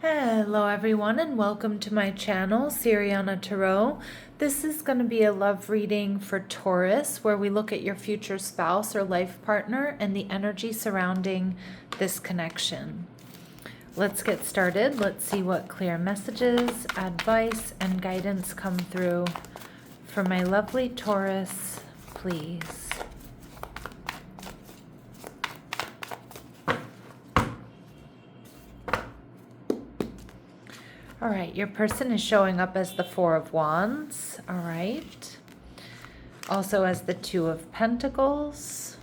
Hello everyone and welcome to my channel, Siriana Tarot. This is going to be a love reading for Taurus where we look at your future spouse or life partner and the energy surrounding this connection. Let's get started. Let's see what clear messages, advice, and guidance come through for my lovely Taurus, please. All right, your person is showing up as the Four of Wands, all right. Also as the Two of Pentacles.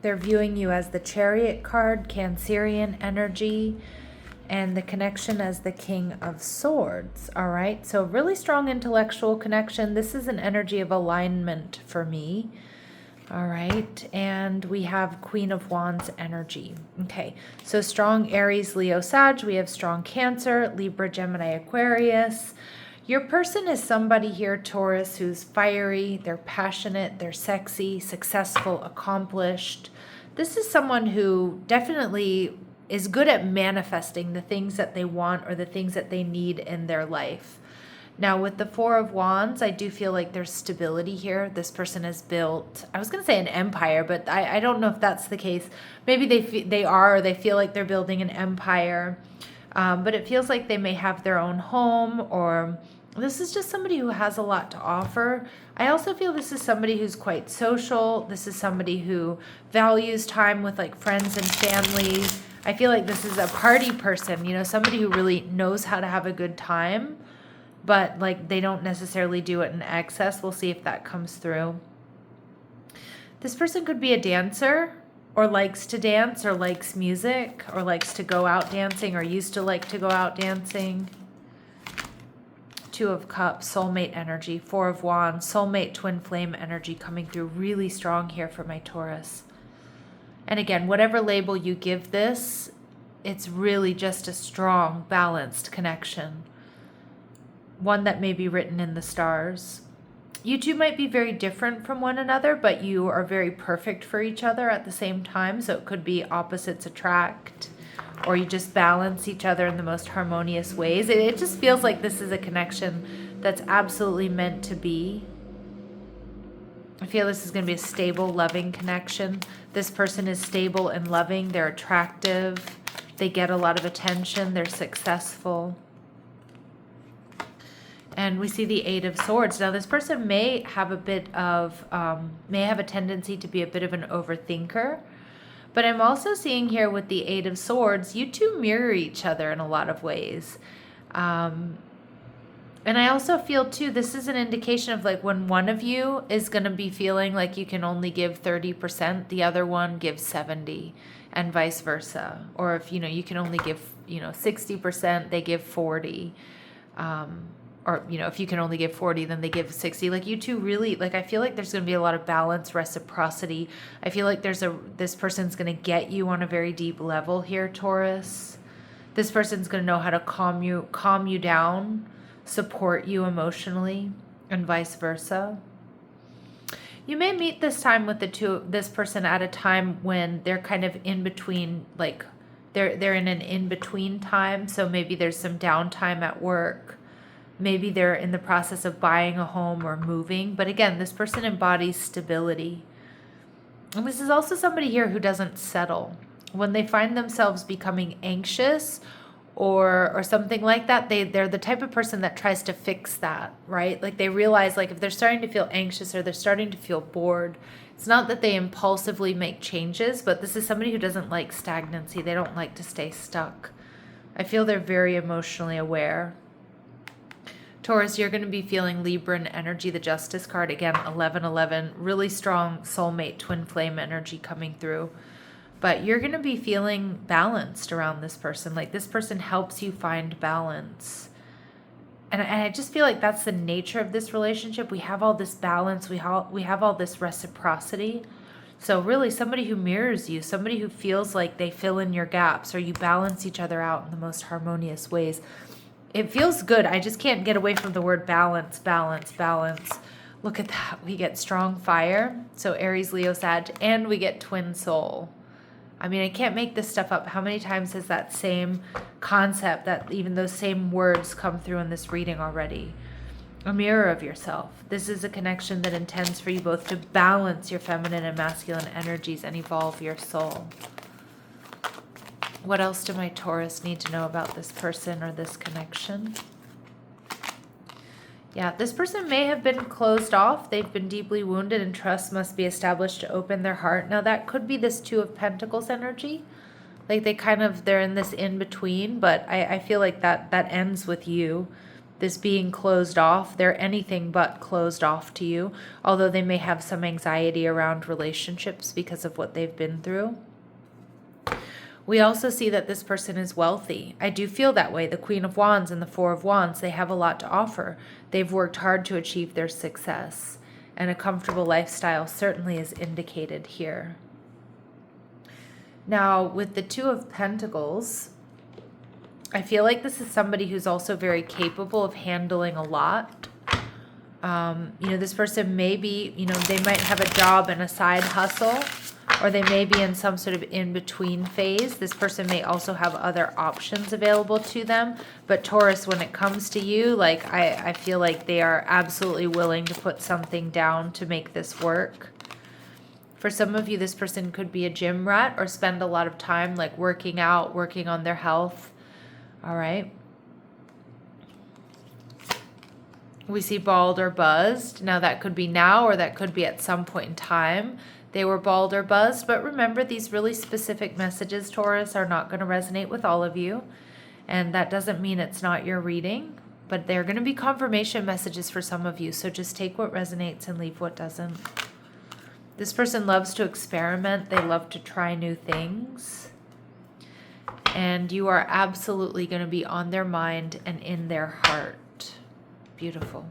They're viewing you as the Chariot card, Cancerian energy, and the connection as the King of Swords, all right. So really strong intellectual connection. This is an energy of alignment for me. All right, and we have Queen of Wands energy. Okay, so strong Aries, Leo, Sag. We have strong Cancer, Libra, Gemini, Aquarius. Your person is somebody here, Taurus, who's fiery, they're passionate, they're sexy, successful, accomplished. This is someone who definitely is good at manifesting the things that they want or the things that they need in their life. Now, with the Four of Wands, I do feel like there's stability here. This person has built, I was going to say an empire, but I don't know if that's the case. Maybe they are, or they feel like they're building an empire. But it feels like they may have their own home, or this is just somebody who has a lot to offer. I also feel this is somebody who's quite social. This is somebody who values time with like friends and family. I feel like this is a party person, you know, somebody who really knows how to have a good time. But like they don't necessarily do it in excess. We'll see if that comes through. This person could be a dancer or likes to dance or likes music or likes to go out dancing or used to like to go out dancing. Two of Cups, soulmate energy. Four of Wands, soulmate twin flame energy coming through really strong here for my Taurus. And again, whatever label you give this, it's really just a strong, balanced connection. One that may be written in the stars. You two might be very different from one another, but you are very perfect for each other at the same time. So it could be opposites attract, or you just balance each other in the most harmonious ways. It just feels like this is a connection that's absolutely meant to be. I feel this is going to be a stable, loving connection. This person is stable and loving. They're attractive. They get a lot of attention. They're successful. And we see the Eight of Swords. Now, this person may have a bit of, may have a tendency to be a bit of an overthinker. But I'm also seeing here with the Eight of Swords, you two mirror each other in a lot of ways. And I also feel, too, this is an indication of like when one of you is going to be feeling like you can only give 30%, the other one gives 70%, and vice versa. Or if, you know, you can only give, 60%, they give 40%. Or, if you can only give 40, then they give 60. Like you two really, like I feel like there's going to be a lot of balance, reciprocity. I feel like this person's going to get you on a very deep level here, Taurus. This person's going to know how to calm you down, support you emotionally, and vice versa. You may meet this person at a time when they're kind of in between, like they're in an in-between time. So maybe there's some downtime at work. Maybe they're in the process of buying a home or moving. But again, this person embodies stability. And this is also somebody here who doesn't settle. When they find themselves becoming anxious or something like that, they're the type of person that tries to fix that, right? Like they realize like if they're starting to feel anxious or they're starting to feel bored, it's not that they impulsively make changes, but this is somebody who doesn't like stagnancy. They don't like to stay stuck. I feel they're very emotionally aware. Taurus, you're going to be feeling Libran energy, the Justice card. Again, 1111, really strong soulmate twin flame energy coming through. But you're going to be feeling balanced around this person. Like this person helps you find balance. And I just feel like that's the nature of this relationship. We have all this balance. We have all this reciprocity. So really somebody who mirrors you, somebody who feels like they fill in your gaps or you balance each other out in the most harmonious ways. It feels good. I just can't get away from the word balance, balance, balance. Look at that. We get strong fire. So Aries, Leo, Sag, and we get twin soul. I mean, I can't make this stuff up. How many times has that same concept, that even those same words come through in this reading already? A mirror of yourself. This is a connection that intends for you both to balance your feminine and masculine energies and evolve your soul. What else do my Taurus need to know about this person or this connection? Yeah, this person may have been closed off. They've been deeply wounded and trust must be established to open their heart. Now that could be this Two of Pentacles energy. Like they're in this in between, but I feel like that ends with you. This being closed off. They're anything but closed off to you, although they may have some anxiety around relationships because of what they've been through. We also see that this person is wealthy. I do feel that way. The Queen of Wands and the Four of Wands, they have a lot to offer. They've worked hard to achieve their success, and a comfortable lifestyle certainly is indicated here. Now, with the Two of Pentacles, I feel like this is somebody who's also very capable of handling a lot. This person may be, they might have a job and a side hustle, or they may be in some sort of in-between phase. This person may also have other options available to them. But Taurus, when it comes to you, like I feel like they are absolutely willing to put something down to make this work. For some of you, this person could be a gym rat or spend a lot of time like working out, working on their health. All right. We see bald or buzzed. Now that could be now, or that could be at some point in time. They were bald or buzzed, but remember, these really specific messages, Taurus, are not going to resonate with all of you. And that doesn't mean it's not your reading, but they're going to be confirmation messages for some of you. So just take what resonates and leave what doesn't. This person loves to experiment. They love to try new things. And you are absolutely going to be on their mind and in their heart. Beautiful.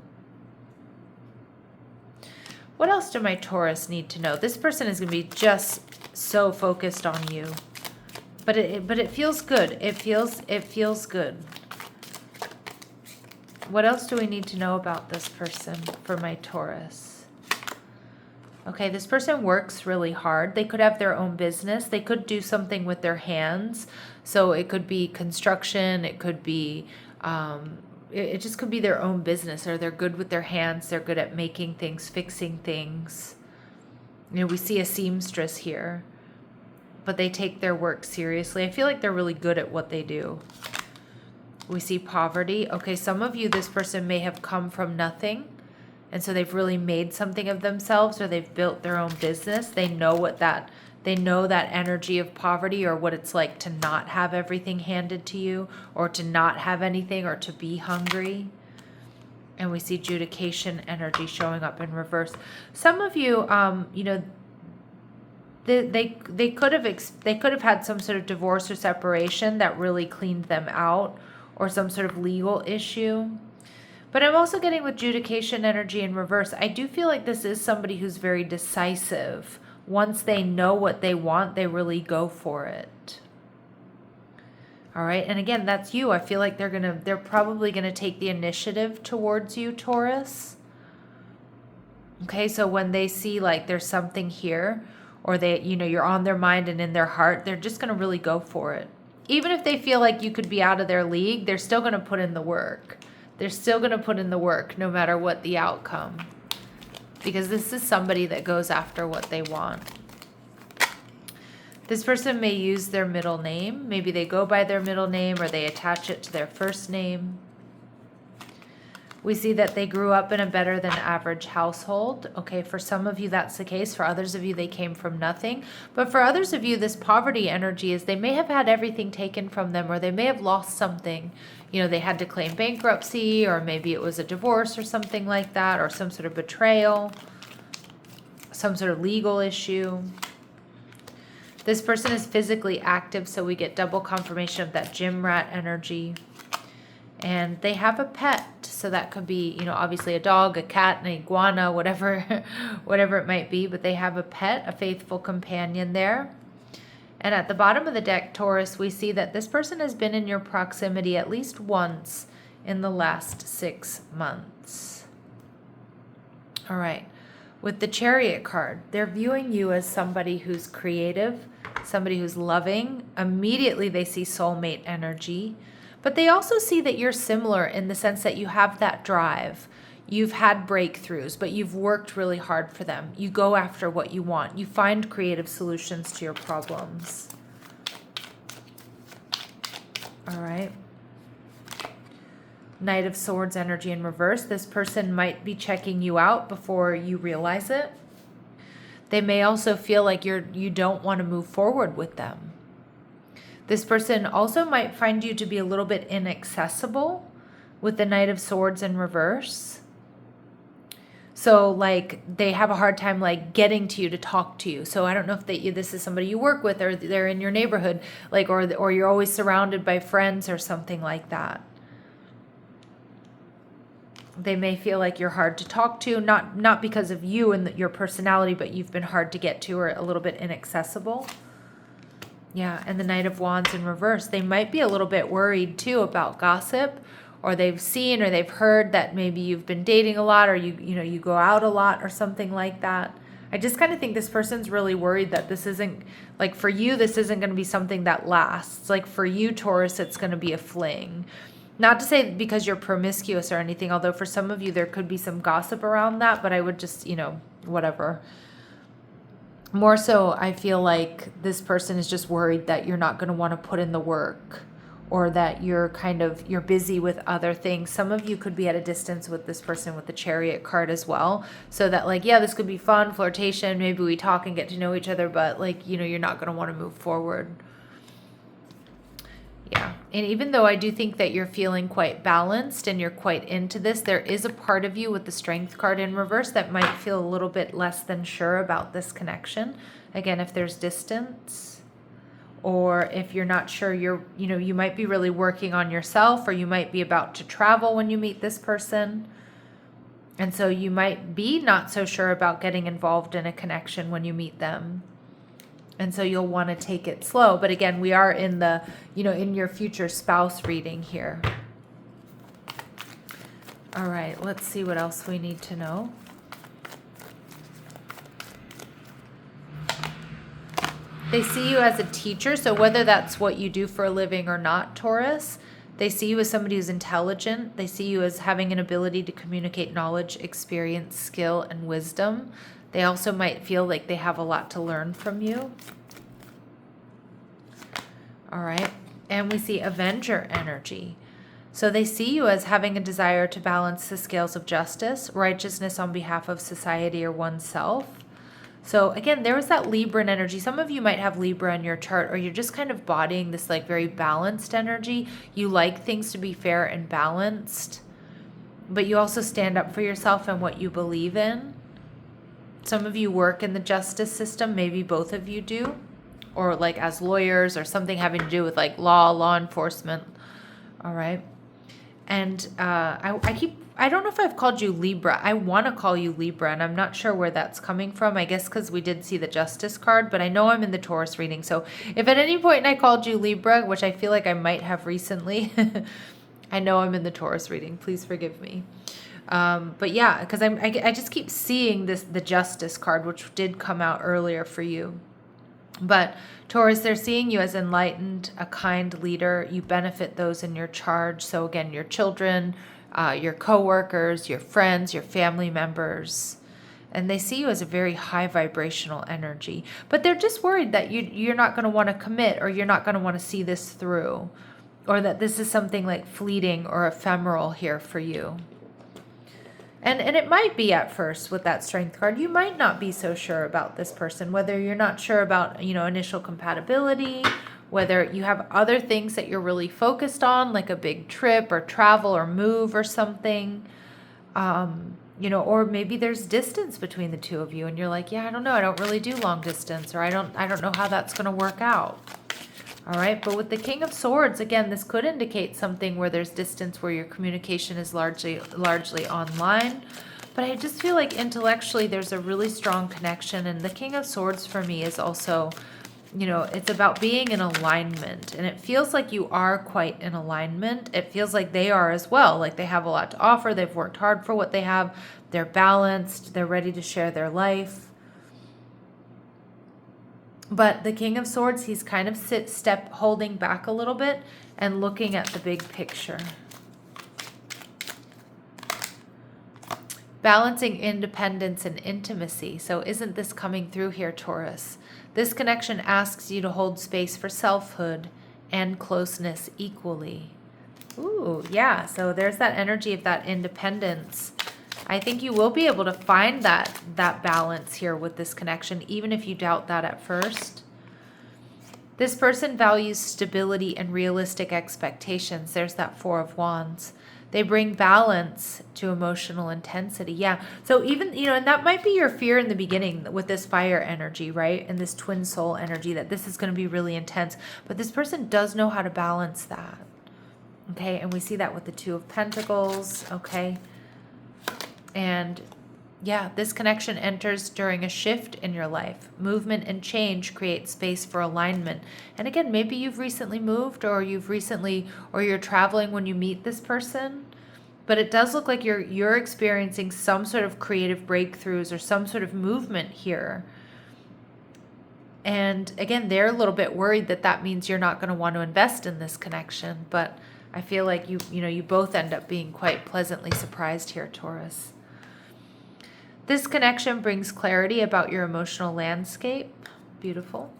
What else do my Taurus need to know? This person is going to be just so focused on you. But it feels good. It feels good. What else do we need to know about this person for my Taurus? Okay, this person works really hard. They could have their own business. They could do something with their hands. So it could be construction. It could be it just could be their own business, or they're good with their hands. They're good at making things, fixing things. We see a seamstress here, but they take their work seriously. I feel like they're really good at what they do. We see poverty. Okay, some of you, this person may have come from nothing, and so they've really made something of themselves, or they've built their own business. They know that energy of poverty, or what it's like to not have everything handed to you, or to not have anything, or to be hungry. And we see adjudication energy showing up in reverse. Some of you, they could have had some sort of divorce or separation that really cleaned them out, or some sort of legal issue. But I'm also getting with adjudication energy in reverse. I do feel like this is somebody who's very decisive. Once they know what they want, they really go for it. All right. And again, that's you. I feel like they're probably going to take the initiative towards you, Taurus. Okay. So when they see like there's something here, or you're on their mind and in their heart, they're just going to really go for it. Even if they feel like you could be out of their league, they're still going to put in the work. They're still going to put in the work no matter what the outcome. Because this is somebody that goes after what they want. This person may use their middle name. Maybe they go by their middle name, or they attach it to their first name. We see that they grew up in a better than average household. Okay, for some of you, that's the case. For others of you, they came from nothing. But for others of you, this poverty energy is they may have had everything taken from them, or they may have lost something. They had to claim bankruptcy, or maybe it was a divorce or something like that, or some sort of betrayal, some sort of legal issue. This person is physically active, so we get double confirmation of that gym rat energy. And they have a pet, so that could be, obviously a dog, a cat, an iguana, whatever it might be. But they have a pet, a faithful companion there. And at the bottom of the deck, Taurus, we see that this person has been in your proximity at least once in the last 6 months. All right. With the Chariot card, they're viewing you as somebody who's creative, somebody who's loving. Immediately they see soulmate energy, but they also see that you're similar in the sense that you have that drive. You've had breakthroughs, but you've worked really hard for them. You go after what you want. You find creative solutions to your problems. All right. Knight of Swords energy in reverse. This person might be checking you out before you realize it. They may also feel like you don't want to move forward with them. This person also might find you to be a little bit inaccessible with the Knight of Swords in reverse. So like they have a hard time like getting to you to talk to you. So I don't know if this is somebody you work with, or they're in your neighborhood, like or you're always surrounded by friends or something like that. They may feel like you're hard to talk to, not because of you and your personality, but you've been hard to get to or a little bit inaccessible. Yeah, and the Knight of Wands in reverse. They might be a little bit worried too about gossip, or they've seen or they've heard that maybe you've been dating a lot, or you go out a lot or something like that. I just kind of think this person's really worried that this isn't, like for you, this isn't going to be something that lasts. Like for you, Taurus, it's going to be a fling. Not to say because you're promiscuous or anything, although for some of you there could be some gossip around that, but I would just, whatever. More so, I feel like this person is just worried that you're not going to want to put in the work, or that you're busy with other things. Some of you could be at a distance with this person with the Chariot card as well. So that like, yeah, this could be fun, flirtation, maybe we talk and get to know each other, but like, you're not going to want to move forward. Yeah. And even though I do think that you're feeling quite balanced and you're quite into this, there is a part of you with the Strength card in reverse that might feel a little bit less than sure about this connection. Again, if there's distance, or if you're not sure, you might be really working on yourself, or you might be about to travel when you meet this person. And so you might be not so sure about getting involved in a connection when you meet them. And so you'll want to take it slow. But again, we are in the, in your future spouse reading here. All right, let's see what else we need to know. They see you as a teacher. So whether that's what you do for a living or not, Taurus, they see you as somebody who's intelligent. They see you as having an ability to communicate knowledge, experience, skill, and wisdom. They also might feel like they have a lot to learn from you. All right. And we see Avenger energy. So they see you as having a desire to balance the scales of justice, righteousness on behalf of society or oneself. So again, there was that Libran energy. Some of you might have Libra in your chart, or you're just kind of bodying this like very balanced energy. You like things to be fair and balanced, but you also stand up for yourself and what you believe in. Some of you work in the justice system, maybe both of you do, or like as lawyers or something having to do with like law enforcement. All right. And I don't know if I've called you Libra. I want to call you Libra, and I'm not sure where that's coming from. I guess because we did see the Justice card, but I know I'm in the Taurus reading. So if at any point I called you Libra, which I feel like I might have recently, I know I'm in the Taurus reading. Please forgive me. But yeah, because I just keep seeing the Justice card, which did come out earlier for you. But Taurus, they're seeing you as enlightened, a kind leader. You benefit those in your charge. So again, your children, your coworkers, your friends, your family members. And they see you as a very high vibrational energy. But they're just worried that you're not going to want to commit, or you're not going to want to see this through, or that this is something like fleeting or ephemeral here for you. And it might be at first with that Strength card. You might not be so sure about this person, whether you're not sure about, initial compatibility, whether you have other things that you're really focused on, like a big trip or travel or move or something, or maybe there's distance between the two of you and you're like, yeah, I don't know. I don't really do long distance, or I don't know how that's going to work out. All right. But with the King of Swords, again, this could indicate something where there's distance, where your communication is largely online. But I just feel like intellectually there's a really strong connection. And the King of Swords for me is also, it's about being in alignment. And it feels like you are quite in alignment. It feels like they are as well. Like they have a lot to offer. They've worked hard for what they have. They're balanced. They're ready to share their life. But the King of Swords, he's kind of holding back a little bit and looking at the big picture. Balancing independence and intimacy. So isn't this coming through here, Taurus? This connection asks you to hold space for selfhood and closeness equally. Ooh, yeah. So there's that energy of that independence. I think you will be able to find that balance here with this connection, even if you doubt that at first. This person values stability and realistic expectations. There's that Four of Wands. They bring balance to emotional intensity. Yeah. So even, and that might be your fear in the beginning with this fire energy, right? And this twin soul energy, that this is going to be really intense. But this person does know how to balance that. Okay. And we see that with the Two of Pentacles. Okay. And yeah, this connection enters during a shift in your life. Movement and change create space for alignment. And again, maybe you've recently moved, or you're traveling when you meet this person. But it does look like you're experiencing some sort of creative breakthroughs or some sort of movement here. And again, they're a little bit worried that means you're not going to want to invest in this connection. But I feel like you both end up being quite pleasantly surprised here, Taurus. This connection brings clarity about your emotional landscape. Beautiful.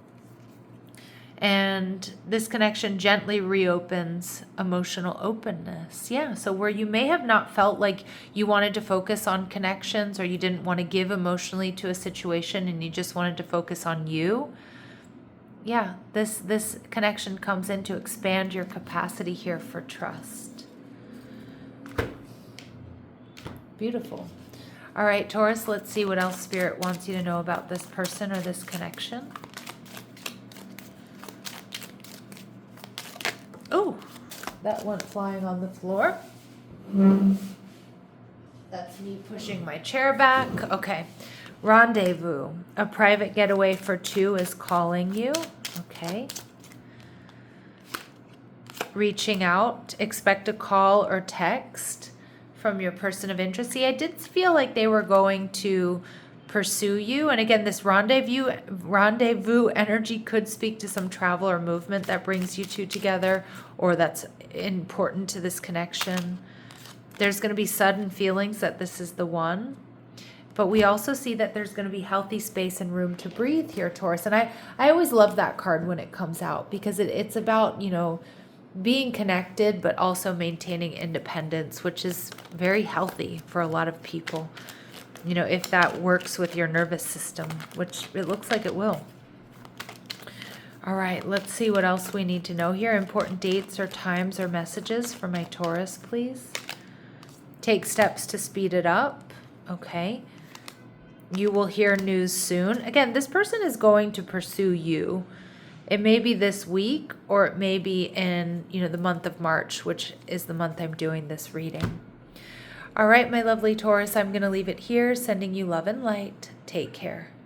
And this connection gently reopens emotional openness. Yeah, so where you may have not felt like you wanted to focus on connections, or you didn't want to give emotionally to a situation and you just wanted to focus on you. Yeah, this connection comes in to expand your capacity here for trust. Beautiful. All right, Taurus, let's see what else Spirit wants you to know about this person or this connection. Oh, that went flying on the floor. That's me pushing my chair back. Okay. Rendezvous. A private getaway for two is calling you. Okay. Reaching out. Expect a call or text from your person of interest. See, I did feel like they were going to pursue you. And again, this rendezvous energy could speak to some travel or movement that brings you two together, or that's important to this connection. There's going to be sudden feelings that this is the one. But we also see that there's going to be healthy space and room to breathe here, Taurus. And I always love that card when it comes out, because it's about, being connected, but also maintaining independence, which is very healthy for a lot of people. If that works with your nervous system, which it looks like it will. All right, let's see what else we need to know here. Important dates or times or messages for my Taurus, please. Take steps to speed it up. Okay. You will hear news soon. Again, this person is going to pursue you. It may be this week, or it may be in, the month of March, which is the month I'm doing this reading. All right, my lovely Taurus, I'm going to leave it here, sending you love and light. Take care.